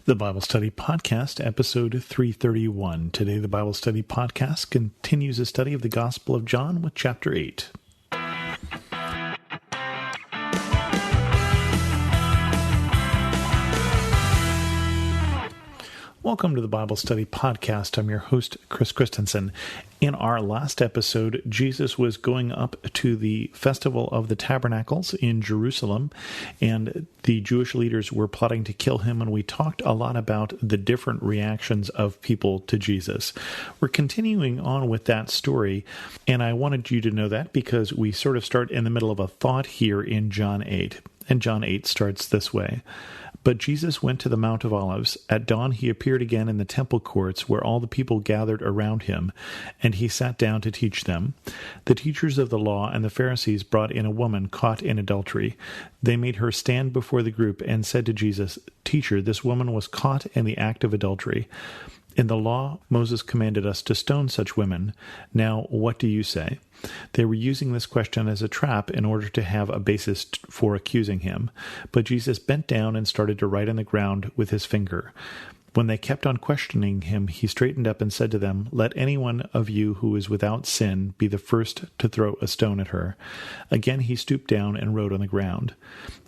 The Bible Study Podcast, episode 331. Today, the Bible Study Podcast continues a study of the Gospel of John with chapter 8. Welcome to the Bible Study Podcast. I'm your host, Chris Christensen. In our last episode, Jesus was going up to the Festival of the Tabernacles in Jerusalem, and the Jewish leaders were plotting to kill him, and we talked a lot about the different reactions of people to Jesus. We're continuing on with that story, and I wanted you to know that because we sort of start in the middle of a thought here in John 8, and John 8 starts this way. But Jesus went to the Mount of Olives. At dawn he appeared again in the temple courts where all the people gathered around him, and he sat down to teach them. The teachers of the law and the Pharisees brought in a woman caught in adultery. They made her stand before the group and said to Jesus, "Teacher, this woman was caught in the act of adultery. In the law, Moses commanded us to stone such women. Now, what do you say?" They were using this question as a trap in order to have a basis for accusing him. But Jesus bent down and started to write on the ground with his finger. When they kept on questioning him, he straightened up and said to them, "Let any one of you who is without sin be the first to throw a stone at her." Again he stooped down and wrote on the ground.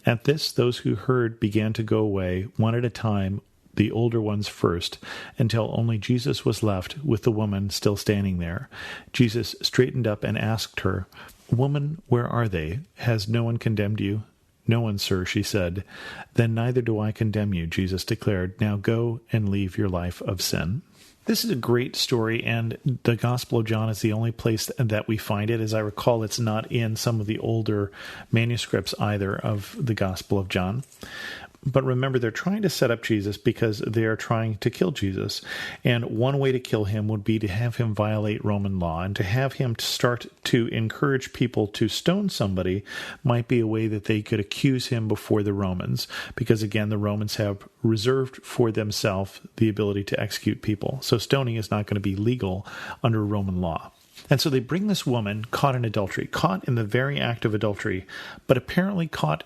At this, those who heard began to go away, one at a time, the older ones first, until only Jesus was left with the woman still standing there. Jesus straightened up and asked her, "Woman, where are they? Has no one condemned you?" "No one, sir," she said. "Then neither do I condemn you," Jesus declared. "Now go and leave your life of sin." This is a great story, and the Gospel of John is the only place that we find it. As I recall, it's not in some of the older manuscripts either of the Gospel of John. But remember, they're trying to set up Jesus because they are trying to kill Jesus. And one way to kill him would be to have him violate Roman law. And to have him start to encourage people to stone somebody might be a way that they could accuse him before the Romans. Because again, the Romans have reserved for themselves the ability to execute people. So stoning is not going to be legal under Roman law. And so they bring this woman caught in adultery, caught in the very act of adultery, but apparently caught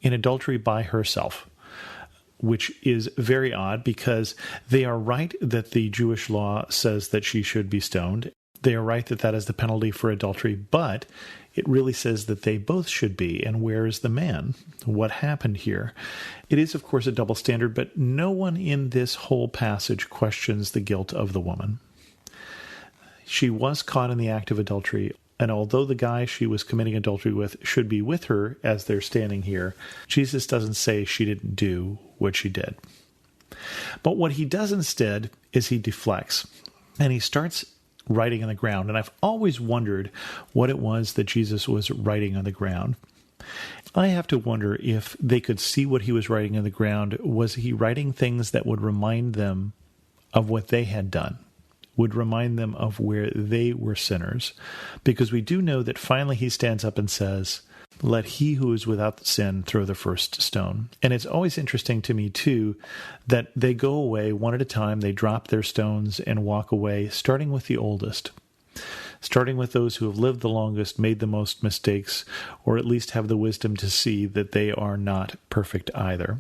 in adultery by herself, which is very odd because they are right that the Jewish law says that she should be stoned. They are right that that is the penalty for adultery, but it really says that they both should be. And where is the man? What happened here? It is, of course, a double standard, but no one in this whole passage questions the guilt of the woman. She was caught in the act of adultery. And although the guy she was committing adultery with should be with her as they're standing here, Jesus doesn't say she didn't do what she did. But what he does instead is he deflects, and he starts writing on the ground. And I've always wondered what it was that Jesus was writing on the ground. I have to wonder if they could see what he was writing on the ground. Was he writing things that would remind them of what they had done? Would remind them of where they were sinners? Because we do know that finally he stands up and says, "Let he who is without sin throw the first stone." And it's always interesting to me, too, that they go away one at a time, they drop their stones and walk away, starting with the oldest, starting with those who have lived the longest, made the most mistakes, or at least have the wisdom to see that they are not perfect either.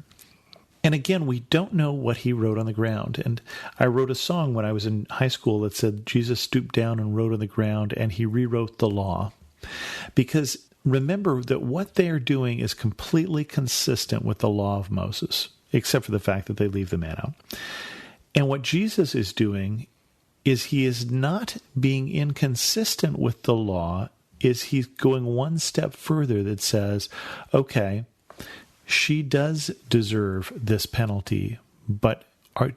And again, we don't know what he wrote on the ground. And I wrote a song when I was in high school that said, "Jesus stooped down and wrote on the ground, and he rewrote the law." Because remember that what they are doing is completely consistent with the law of Moses, except for the fact that they leave the man out. And what Jesus is doing is he is not being inconsistent with the law, is he's going one step further that says, okay, she does deserve this penalty, but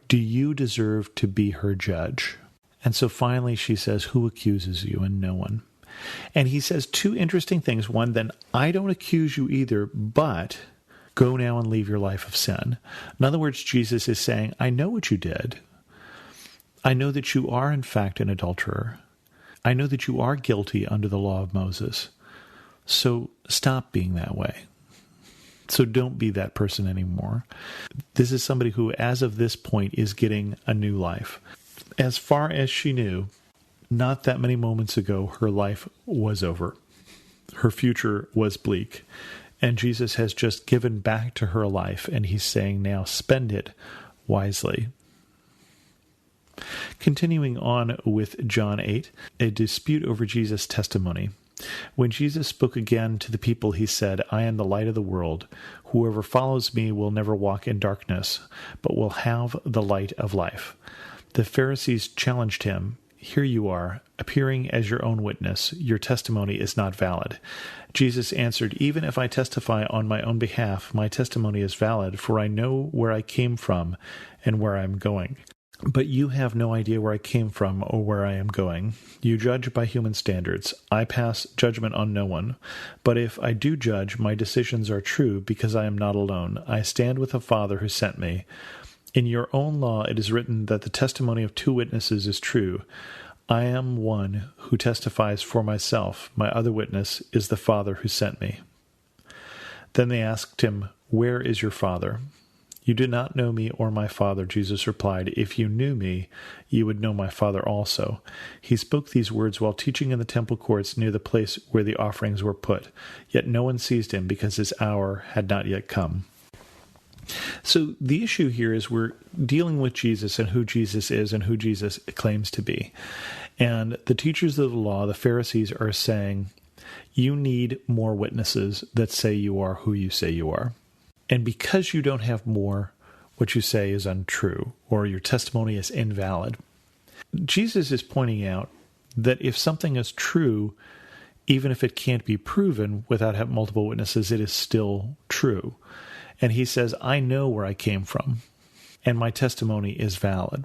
do you deserve to be her judge? And so finally she says, "Who accuses you?" And no one. And he says two interesting things. One, then, "I don't accuse you either, but go now and leave your life of sin." In other words, Jesus is saying, I know what you did. I know that you are in fact an adulterer. I know that you are guilty under the law of Moses. So stop being that way. So don't be that person anymore. This is somebody who, as of this point, is getting a new life. As far as she knew, not that many moments ago, her life was over. Her future was bleak. And Jesus has just given back to her life, and he's saying, now spend it wisely. Continuing on with John 8, a dispute over Jesus' testimony. When Jesus spoke again to the people, he said, I am the light of the world. Whoever follows me will never walk in darkness, but will have the light of life. The Pharisees challenged him, Here you are, appearing as your own witness. Your testimony is not valid. Jesus answered, Even if I testify on my own behalf, my testimony is valid, for I know where I came from and where I am going. But you have no idea where I came from or where I am going. You judge by human standards. I pass judgment on no one. But if I do judge, my decisions are true because I am not alone. I stand with the Father who sent me. In your own law it is written that the testimony of two witnesses is true. I am one who testifies for myself. My other witness is the Father who sent me. Then they asked him, Where is your Father? You do not know me or my Father, Jesus replied. If you knew me, you would know my Father also. He spoke these words while teaching in the temple courts near the place where the offerings were put. Yet no one seized him because his hour had not yet come. So the issue here is we're dealing with Jesus and who Jesus is and who Jesus claims to be. And the teachers of the law, the Pharisees, are saying, you need more witnesses that say you are who you say you are. And because you don't have more, what you say is untrue, or your testimony is invalid. Jesus is pointing out that if something is true, even if it can't be proven without having multiple witnesses, it is still true. And he says, I know where I came from, and my testimony is valid.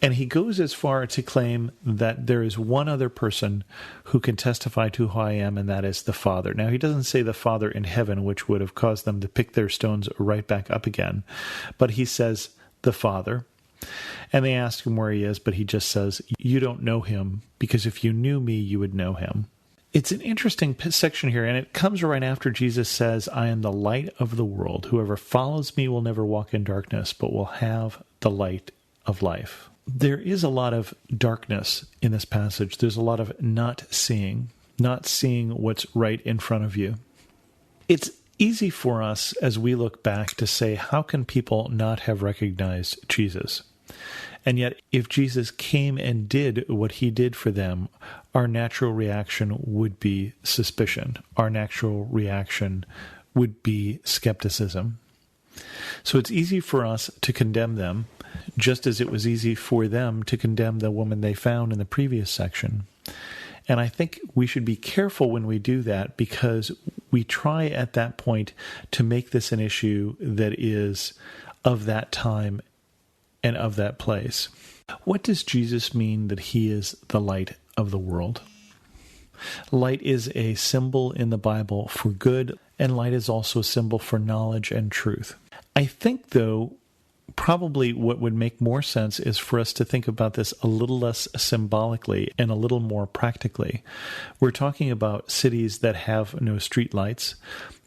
And he goes as far to claim that there is one other person who can testify to who I am, and that is the Father. Now, he doesn't say the Father in heaven, which would have caused them to pick their stones right back up again. But he says the Father. And they ask him where he is, but he just says, you don't know him, because if you knew me, you would know him. It's an interesting section here, and it comes right after Jesus says, I am the light of the world. Whoever follows me will never walk in darkness, but will have the light of life. There is a lot of darkness in this passage. There's a lot of not seeing what's right in front of you. It's easy for us as we look back to say, how can people not have recognized Jesus? And yet, if Jesus came and did what he did for them, our natural reaction would be suspicion. Our natural reaction would be skepticism. So it's easy for us to condemn them, just as it was easy for them to condemn the woman they found in the previous section. And I think we should be careful when we do that, because we try at that point to make this an issue that is of that time and of that place. What does Jesus mean that he is the light of the world? Light is a symbol in the Bible for good, and light is also a symbol for knowledge and truth. I think, though, probably what would make more sense is for us to think about this a little less symbolically and a little more practically. We're talking about cities that have no street lights.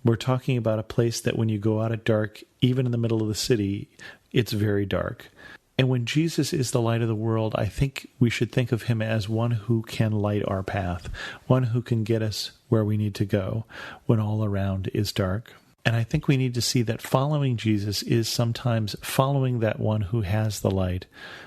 We're talking about a place that when you go out at dark, even in the middle of the city, it's very dark. And when Jesus is the light of the world, I think we should think of him as one who can light our path, one who can get us where we need to go when all around is dark. And I think we need to see that following Jesus is sometimes following that one who has the light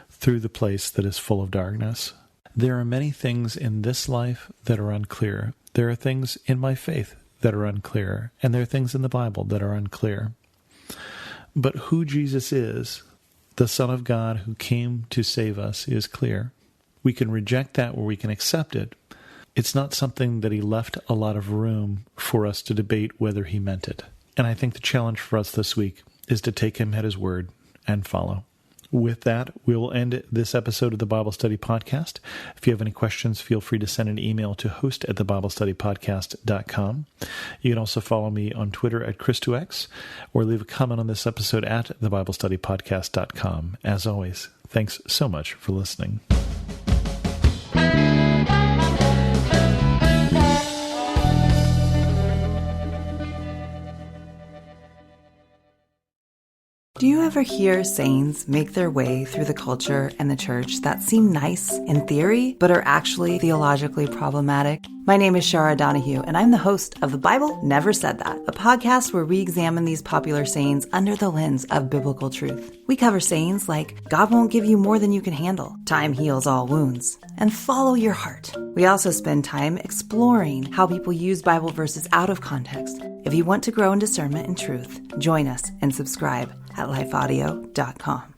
through the place that is full of darkness. There are many things in this life that are unclear. There are things in my faith that are unclear, and there are things in the Bible that are unclear. But who Jesus is, the Son of God who came to save us, is clear. We can reject that or we can accept it. It's not something that he left a lot of room for us to debate whether he meant it. And I think the challenge for us this week is to take him at his word and follow. With that, we will end this episode of the Bible Study Podcast. If you have any questions, feel free to send an email to host@thebiblestudypodcast.com. You can also follow me on Twitter at Chris2X, or leave a comment on this episode at thebiblestudypodcast.com. As always, thanks so much for listening. Do you ever hear sayings make their way through the culture and the church that seem nice in theory, but are actually theologically problematic? My name is Shara Donahue, and I'm the host of The Bible Never Said That, a podcast where we examine these popular sayings under the lens of biblical truth. We cover sayings like, God won't give you more than you can handle, time heals all wounds, and follow your heart. We also spend time exploring how people use Bible verses out of context. If you want to grow in discernment and truth, join us and subscribe at lifeaudio.com.